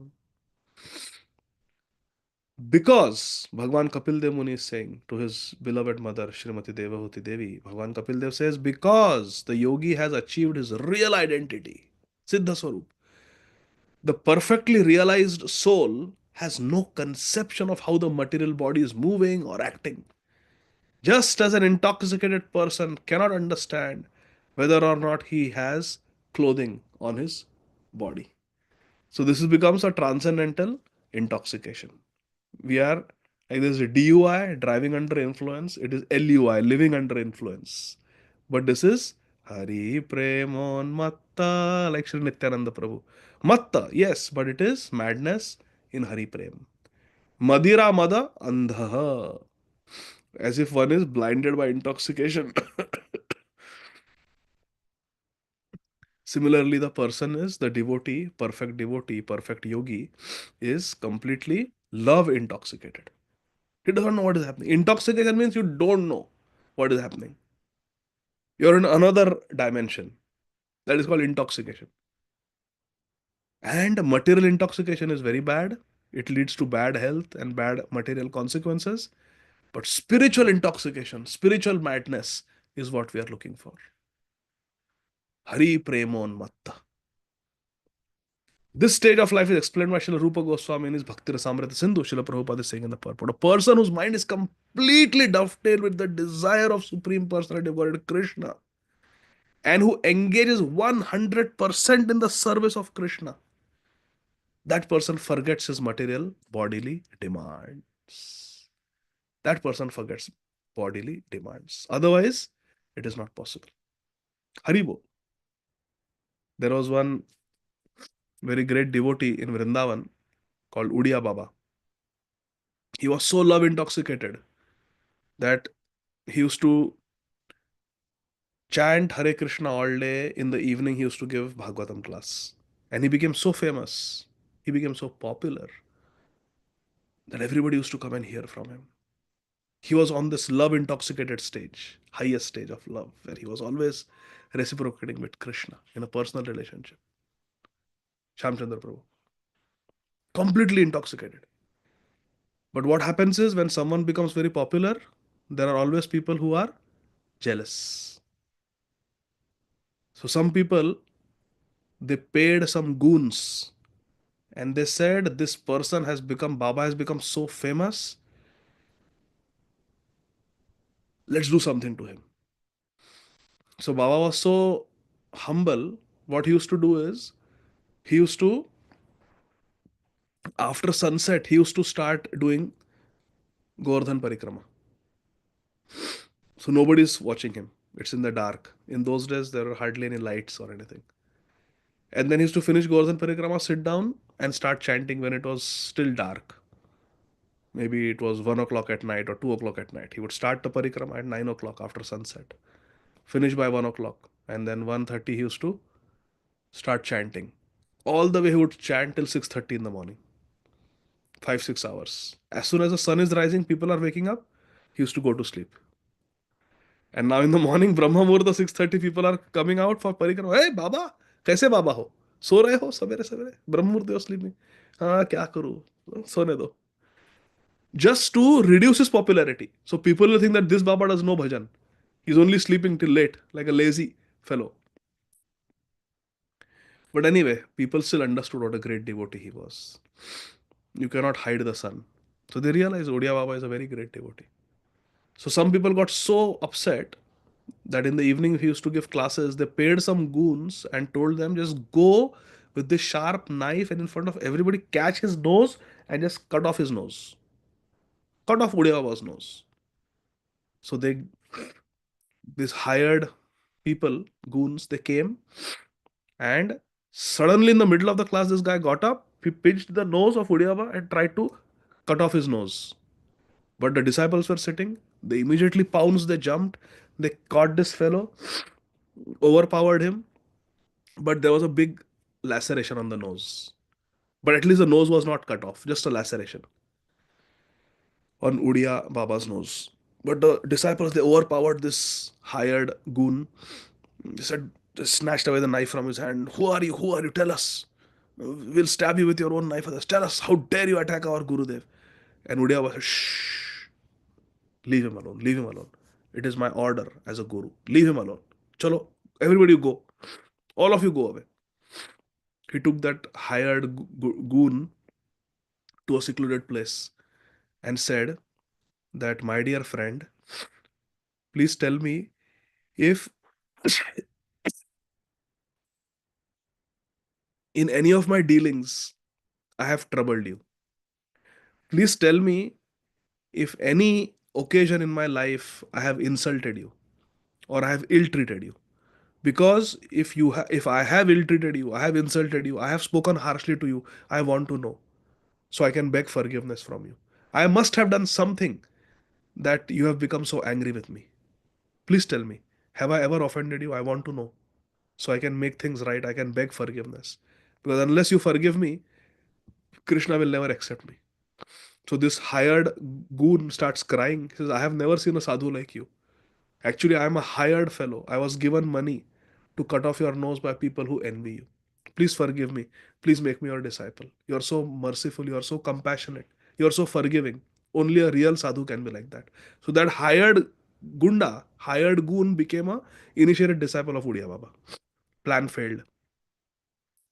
Because Bhagwan Kapil Dev Muni is saying to his beloved mother Srimati Devahuti Devi, Bhagwan Kapil Dev says, because the yogi has achieved his real identity, Siddha Swarup, the perfectly realized soul has no conception of how the material body is moving or acting. Just as an intoxicated person cannot understand whether or not he has clothing on his body. So this becomes a transcendental intoxication. We are like this DUI, driving under influence. It is LUI, living under influence. But this is Hari Premon Matta, like Sri Nityananda Prabhu. Matta, yes, but it is madness in Hari Prem. Madira Mada Andhaha, as if one is blinded by intoxication. Similarly, the person is the devotee, perfect yogi, is completely love intoxicated. He doesn't know what is happening. Intoxication means you don't know what is happening. You're in another dimension. That is called intoxication. And material intoxication is very bad. It leads to bad health and bad material consequences. But spiritual intoxication, spiritual madness is what we are looking for. Hari Premon Matta. This stage of life is explained by Srila Rupa Goswami in his Bhakti Rasamrita Sindhu. Srila Prabhupada is saying in the purport. A person whose mind is completely dovetailed with the desire of Supreme Personality of Godhead Krishna and who engages 100% in the service of Krishna, that person forgets his material bodily demands. That person forgets bodily demands. Otherwise, it is not possible. Haribo. There was one very great devotee in Vrindavan called Udiya Baba. He was so love intoxicated that he used to chant Hare Krishna all day. In the evening, he used to give Bhagavatam class. And he became so famous, he became so popular that everybody used to come and hear from him. He was on this love intoxicated stage, highest stage of love, where he was always reciprocating with Krishna in a personal relationship. Shamchandra Prabhu. Completely intoxicated. But what happens is when someone becomes very popular, there are always people who are jealous. So some people, they paid some goons and they said, this person has become, Baba has become so famous, let's do something to him. So Baba was so humble. What he used to do is, he used to After sunset, he used to start doing Govardhan Parikrama. So nobody's watching him. It's in the dark. In those days, there were hardly any lights or anything. And then he used to finish Govardhan Parikrama, sit down, and start chanting when it was still dark. Maybe it was 1 o'clock at night or 2 o'clock at night. He would start the Parikrama at 9 o'clock after sunset, finish by 1 o'clock. And then 1:30 he used to start chanting. All the way he would chant till 6:30 in the morning. 5-6 hours. As soon as the sun is rising, people are waking up. He used to go to sleep. And now in the morning, Brahma Muhurta 6:30, people are coming out for parikrama. Hey, Baba, कैसे बाबा हो? सो रहे हो सवेरे सवेरे? ब्रह्म मुहूर्त हो sleeping. हाँ क्या करूँ? सोने दो. Just to reduce his popularity. So people will think that this Baba does no bhajan. He's only sleeping till late, like a lazy fellow. But anyway, people still understood what a great devotee he was. You cannot hide the sun. So they realized Odia Baba is a very great devotee. So some people got so upset that in the evening he used to give classes, they paid some goons and told them just go with this sharp knife and in front of everybody catch his nose and just cut off his nose. Cut off Odia Baba's nose. So they, these hired people, goons, they came and suddenly in the middle of the class, this guy got up, he pinched the nose of Odia Baba and tried to cut off his nose. But the disciples were sitting, they immediately pounced, they jumped, they caught this fellow, overpowered him, but there was a big laceration on the nose. But at least the nose was not cut off, just a laceration on Udia Baba's nose. But the disciples, they overpowered this hired goon. They said, they snatched away the knife from his hand. Who are you? Who are you? Tell us. We'll stab you with your own knife. Tell us, how dare you attack our Gurudev? And Udia was, shh, leave him alone, leave him alone. It is my order as a guru. Leave him alone. Chalo, everybody go. All of you go away. He took that hired goon to a secluded place and said that, my dear friend, please tell me if in any of my dealings I have troubled you. Please tell me if any occasion in my life I have insulted you or I have ill treated you. Because if I have ill treated you, I have insulted you, I have spoken harshly to you, I want to know so I can beg forgiveness from you. I must have done something that you have become so angry with me. Please tell me, have I ever offended you? I want to know so I can make things right. I can beg forgiveness. Because unless you forgive me, Krishna will never accept me. So this hired goon starts crying. He says, I have never seen a sadhu like you. Actually, I am a hired fellow. I was given money to cut off your nose by people who envy you. Please forgive me. Please make me your disciple. You are so merciful. You are so compassionate. You are so forgiving. Only a real sadhu can be like that. So that hired goon became a initiated disciple of Udiya Baba. Plan failed.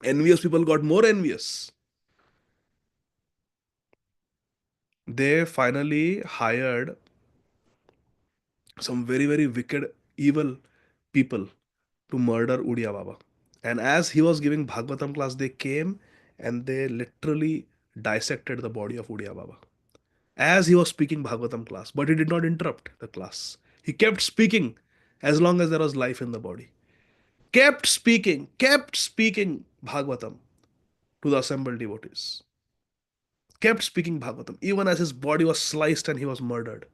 Envious people got more envious. They finally hired some very, very wicked, evil people to murder Udiya Baba. And as he was giving Bhagavatam class, they came and they literally dissected the body of Udiya Baba. As he was speaking Bhagavatam class, but he did not interrupt the class. He kept speaking as long as there was life in the body. Kept speaking Bhagavatam to the assembled devotees. Kept speaking Bhagavatam, even as his body was sliced and he was murdered.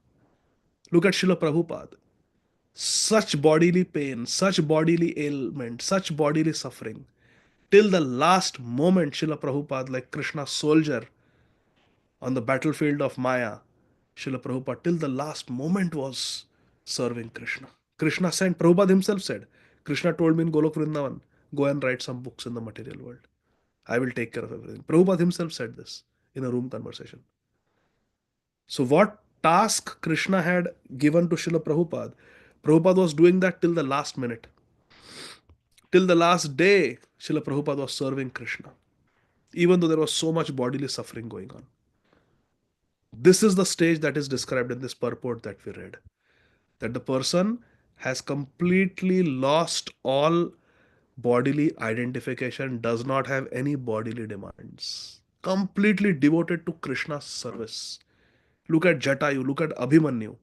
Look at Srila Prabhupada. Such bodily pain, such bodily ailment, such bodily suffering. Till the last moment, Srila Prabhupada, like Krishna's soldier on the battlefield of Maya, Srila Prabhupada, till the last moment was serving Krishna. Krishna sent, Prabhupada himself said, Krishna told me in Golok Vrindavan, go and write some books in the material world. I will take care of everything. Prabhupada himself said this in a room conversation. So, what task Krishna had given to Srila Prabhupada, Prabhupada was doing that till the last minute. Till the last day, Srila Prabhupada was serving Krishna, even though there was so much bodily suffering going on. This is the stage that is described in this purport that we read. That the person has completely lost all bodily identification, does not have any bodily demands. completely devoted to Krishna's service. Look at Jatayu, look at Abhimanyu.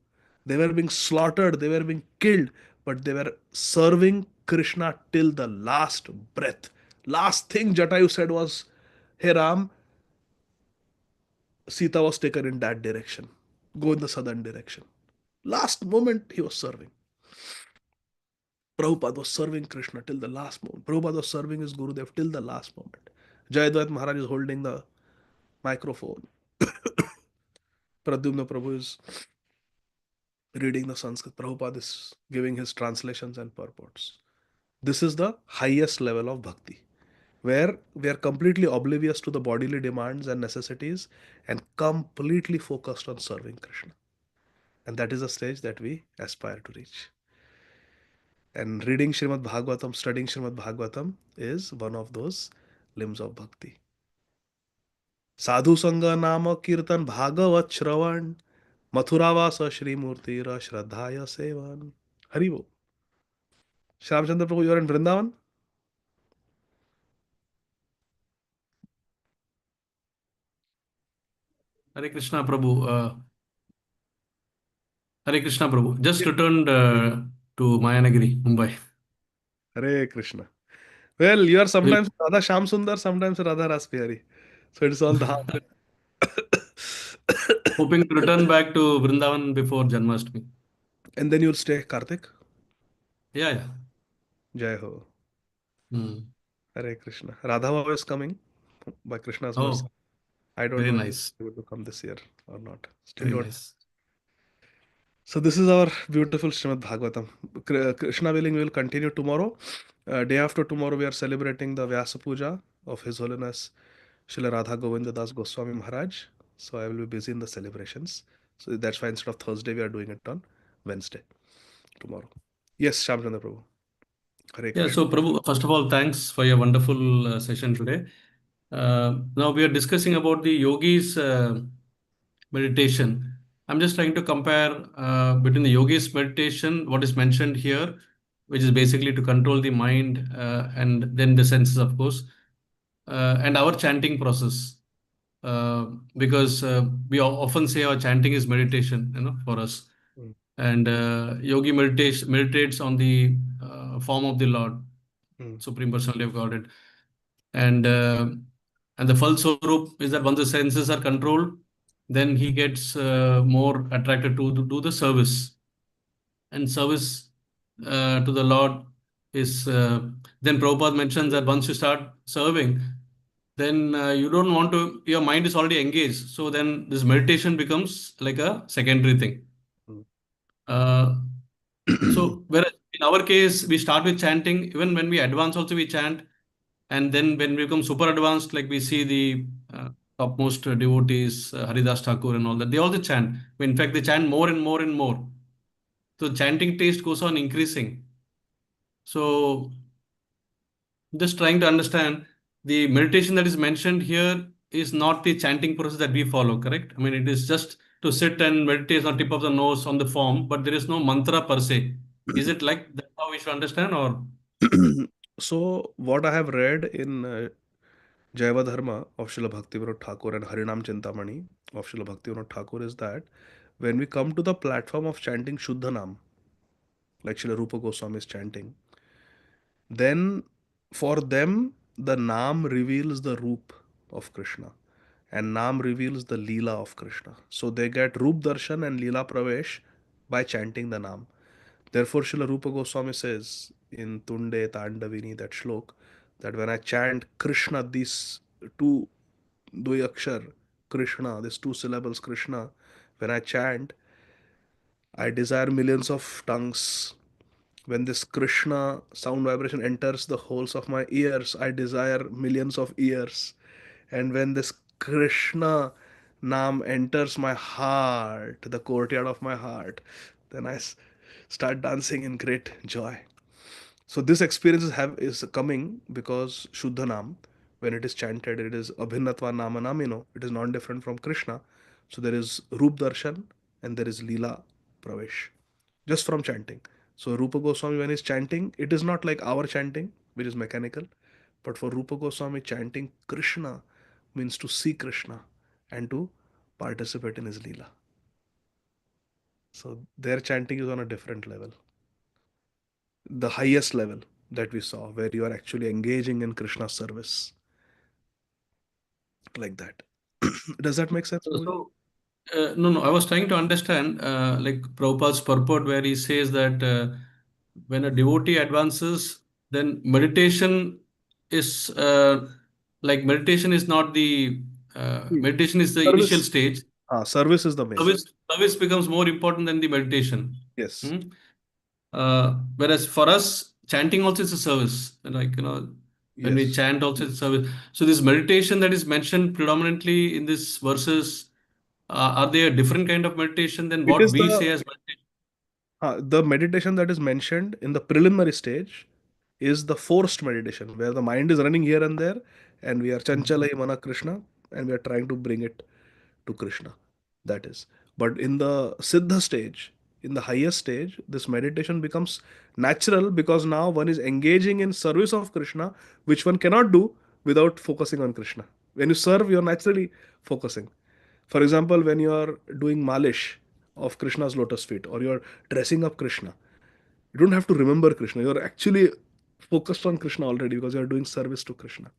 They were being slaughtered, they were being killed, but they were serving Krishna till the last breath. Last thing Jatayu said was, Hey Ram, Sita was taken in that direction. Go in the southern direction. Last moment he was serving. Prabhupada was serving Krishna till the last moment. Prabhupada was serving his Gurudev till the last moment. Jayadvaita Maharaj is holding the microphone. Pradyumna Prabhu is reading the Sanskrit. Prabhupada is giving his translations and purports. This is the highest level of bhakti, where we are completely oblivious to the bodily demands and necessities and completely focused on serving Krishna. And that is a stage that we aspire to reach. And reading Srimad Bhagavatam, studying Srimad Bhagavatam is one of those limbs of bhakti. Sadhu Sangha Nama Kirtan Bhagavat Shravan Mathuravasa Shri Murtira Shraddhaya Sevan. Haribo. Shyamchandra Prabhu, you are in Vrindavan? Hare Krishna Prabhu. Hare Krishna Prabhu. Just returned to Mayanagiri, Mumbai. Hare Krishna. Well, you are Will sometimes Radha Shyam Sundar, sometimes Radha Raspihari. So it's all the hoping to return back to Vrindavan before Janmashtami. And then you'll stay Karthik. Yeah, yeah. Jai Ho. Hmm. Hare Krishna. Radha Baba is coming by Krishna's mercy. Oh, I don't very know if he's nice. able to come this year or not. Still Very don't. nice. So this is our beautiful Srimad Bhagavatam. Krishna willing, we will continue tomorrow. Day after tomorrow, we are celebrating the Vyasa Puja of His Holiness Srila Radha Govinda Das Goswami Maharaj. So I will be busy in the celebrations. So that's why instead of Thursday, we are doing it on Wednesday, tomorrow. Yes, Shamchandra Prabhu. Hare Yeah, Krishna. so Prabhu, first of all, thanks for your wonderful session today. Now we are discussing about the yogis meditation. I'm just trying to compare between the yogis meditation, what is mentioned here, which is basically to control the mind and then the senses, of course, and our chanting process. Uh, because we often say our chanting is meditation, for us. Mm, And yogi meditation meditates on the form of the Lord, mm, Supreme Personality of Godhead, and the falswarup is that once the senses are controlled, then he gets more attracted to do the service, and service to the Lord is then Prabhupada mentions that once you start serving, then you don't want to, your mind is already engaged, so then this meditation becomes like a secondary thing. mm. uh, so whereas in our case we start with chanting, even when we advance also we chant, and then when we become super advanced, like we see the topmost devotees, Haridas Thakur and all that, they also chant. In fact, they chant more and more and more. So chanting taste goes on increasing. So just trying to understand, the meditation that is mentioned here is not the chanting process that we follow, correct? I mean, it is just to sit and meditate on tip of the nose on the form, but there is no mantra per se. Is it like that how we should understand, or? So, what I have read in Jaiva Dharma of Srila Bhaktivinoda Thakur and Harinam Chintamani of Srila Bhaktivinoda Thakur is that when we come to the platform of chanting Shuddhanam, like Srila Rupa Goswami is chanting, then for them the Naam reveals the Roop of Krishna and Naam reveals the Leela of Krishna. So they get Roop Darshan and Leela Pravesh by chanting the Naam. Therefore, Srila Rupa Goswami says in Tunde Tandavini, that shlok, that when I chant Krishna, these two Duyakshar, Krishna, these two syllables Krishna, when I chant, I desire millions of tongues. When this Krishna sound vibration enters the holes of my ears, I desire millions of ears. And when this Krishna Nam enters my heart, the courtyard of my heart, then I start dancing in great joy. So this experience is coming because Shuddhanam, when it is chanted, it is Abhinatva Nama Namino. It is non different from Krishna. So there is Roop Darshan and there is Leela Pravesh just from chanting. So Rupa Goswami, when he's chanting, it is not like our chanting, which is mechanical, but for Rupa Goswami chanting Krishna means to see Krishna and to participate in his Leela. So their chanting is on a different level, the highest level that we saw, where you are actually engaging in Krishna's service, like that. Does that make sense, Prabhuji? No, no, I was trying to understand, like Prabhupada's purport, where he says that when a devotee advances, then meditation is meditation is not the Hmm. meditation is the initial Service. stage. Service is the main. Service becomes more important than the meditation. Yes. Hmm? Whereas for us, chanting also is a service. Like, when we Yes. chant also it's a service. So this meditation that is mentioned predominantly in this verses, are they a different kind of meditation than It what is we say as meditation? the meditation that is mentioned in the preliminary stage is the forced meditation, where the mind is running here and there, and we are chanchalai mana Krishna, and we are trying to bring it to Krishna. That is. But in the Siddha stage, in the highest stage, this meditation becomes natural because now one is engaging in service of Krishna, which one cannot do without focusing on Krishna. When you serve, you're naturally focusing. For example, when you are doing malish of Krishna's lotus feet, or you're dressing up Krishna, you don't have to remember Krishna. You're actually focused on Krishna already because you're doing service to Krishna.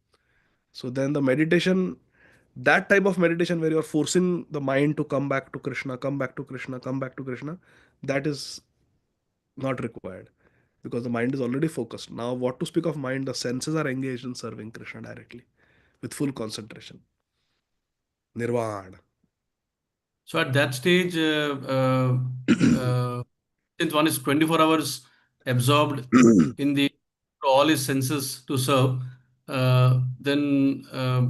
So then the meditation, that type of meditation where you're forcing the mind to come back to Krishna, come back to Krishna, come back to Krishna, that is not required because the mind is already focused. Now, what to speak of mind, the senses are engaged in serving Krishna directly with full concentration. Nirvana. So at that stage, since one is 24 hours absorbed in the all his senses to serve, then I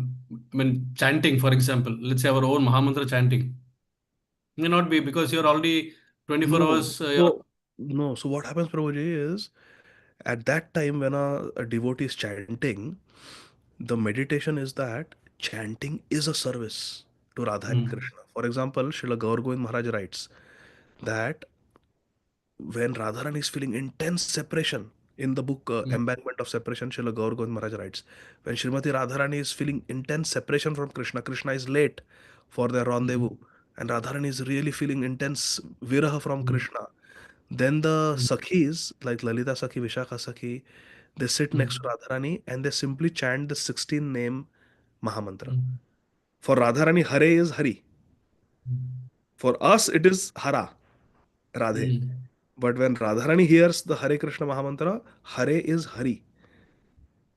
mean chanting, for example, let's say our own Mahamantra chanting may not be because you're already 24 No, hours. no. So what happens, Prabhuji, is at that time when a devotee is chanting, the meditation is that chanting is a service to Radha and Mm, Krishna. For example, Srila Gaur Govind Maharaj writes that when Radharani is feeling intense separation, in the book mm, Embankment of Separation, Srila Gaur Govind Maharaj writes, when Srimati Radharani is feeling intense separation from Krishna, Krishna is late for their mm, rendezvous, and Radharani is really feeling intense viraha from mm, Krishna. Then the mm, Sakhis, like Lalita Sakhi, Vishakha Sakhi, they sit next to mm, Radharani and they simply chant the 16 name Mahamantra. mm, For Radharani, Hare is Hari. mm, For us, it is Hara, Radhe. mm, But when Radharani hears the Hare Krishna Mahamantra, Hare is Hari.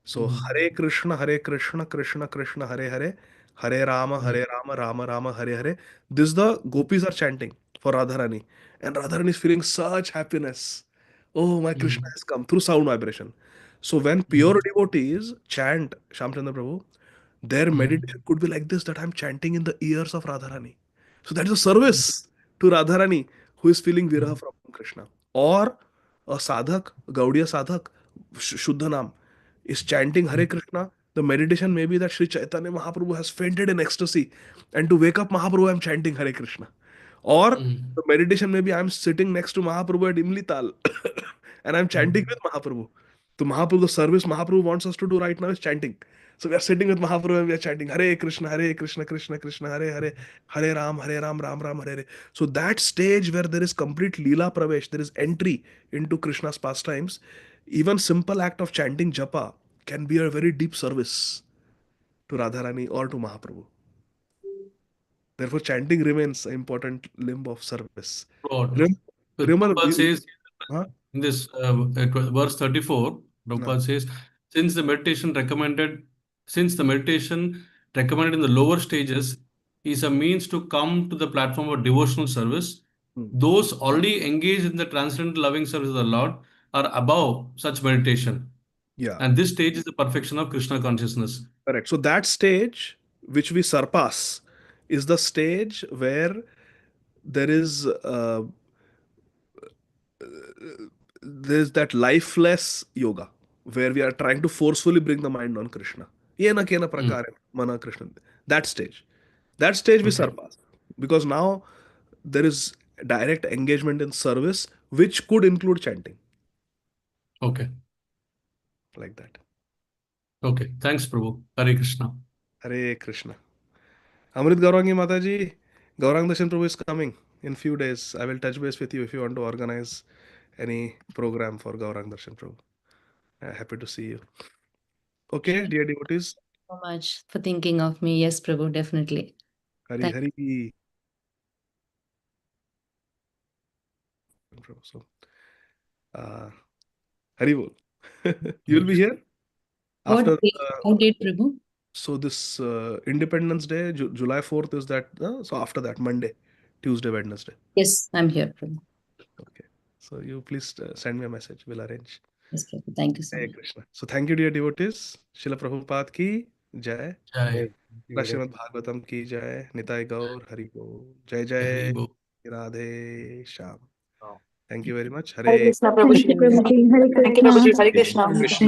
So mm, Hare Krishna, Krishna Krishna, Hare Hare, mm, Hare Rama, Rama Rama, Hare Hare. This the gopis are chanting for Radharani. And Radharani is feeling such happiness. Oh, my Krishna mm, has come through sound vibration. So when pure mm, devotees chant Shamchandra Prabhu, their mm, meditation could be like this, that I'm chanting in the ears of Radharani. So that is a service to Radharani who is feeling viraha mm, from Krishna. Or a sadhak, a Gaudiya sadhak, Shuddha Nam, is chanting Hare mm, Krishna. The meditation may be that Sri Chaitanya Mahaprabhu has fainted in ecstasy, and to wake up Mahaprabhu, I'm chanting Hare Krishna. Or mm, the meditation may be I'm sitting next to Mahaprabhu at Imli Tal and I'm chanting mm, with Mahaprabhu. So Mahaprabhu, the service Mahaprabhu wants us to do right now is chanting. So we are sitting with Mahaprabhu and we are chanting Hare Krishna, Hare Krishna, Krishna Krishna, Hare Hare, Hare Ram, Ram Ram, Hare Hare. So that stage where there is complete Leela Pravesh, there is entry into Krishna's pastimes, even simple act of chanting japa can be a very deep service to Radharani or to Mahaprabhu. Therefore, chanting remains an important limb of service. God. Rem- But Remember, Prabhupada says huh? in this verse 34, No. Prabhupada says, since the meditation recommended, since the meditation recommended in the lower stages is a means to come to the platform of devotional service, Hmm. those already engaged in the transcendental loving service of the Lord are above such meditation. Yeah, And this stage is the perfection of Krishna consciousness. correct. So that stage which we surpass is the stage where there is there's that lifeless yoga where we are trying to forcefully bring the mind on Krishna. Yena kena Mm, prakare mana Krishna. That stage. That stage we okay. surpass because now there is direct engagement in service which could include chanting Okay. like that. Okay. Thanks, Prabhu. Hare Krishna. Hare Krishna. Amrit Gaurangi Mataji, Gaurang Darshan Prabhu is coming in few days. I will touch base with you if you want to organize any program for Gaurang Darshan Prabhu. Happy to see you. Okay, dear devotees. So much for thinking of me. Yes, Prabhu, definitely. Hari Hari. So, Hari Bol. You will be here after. What date, Prabhu? So this Independence Day, July 4th is that. So after that, Monday, Tuesday, Wednesday. Yes, I'm here, Prabhu. Okay. So you please send me a message. We'll arrange. Yes, Prabhu. Thank you so Hare much. Krishna. So thank you, dear devotees. Srila Prabhupada ki jai. Jai. Srimad Bhagavatam ki jai. Nitai Gaur Hari Bol. Jai Hari Jai Bol. Radhe Sham. Thank you very much. Hare Hare Krishna Thank you, Prabhuji. Prabhuji. Hare Thank you, Prabhuji. Krishna. Hare Krishna.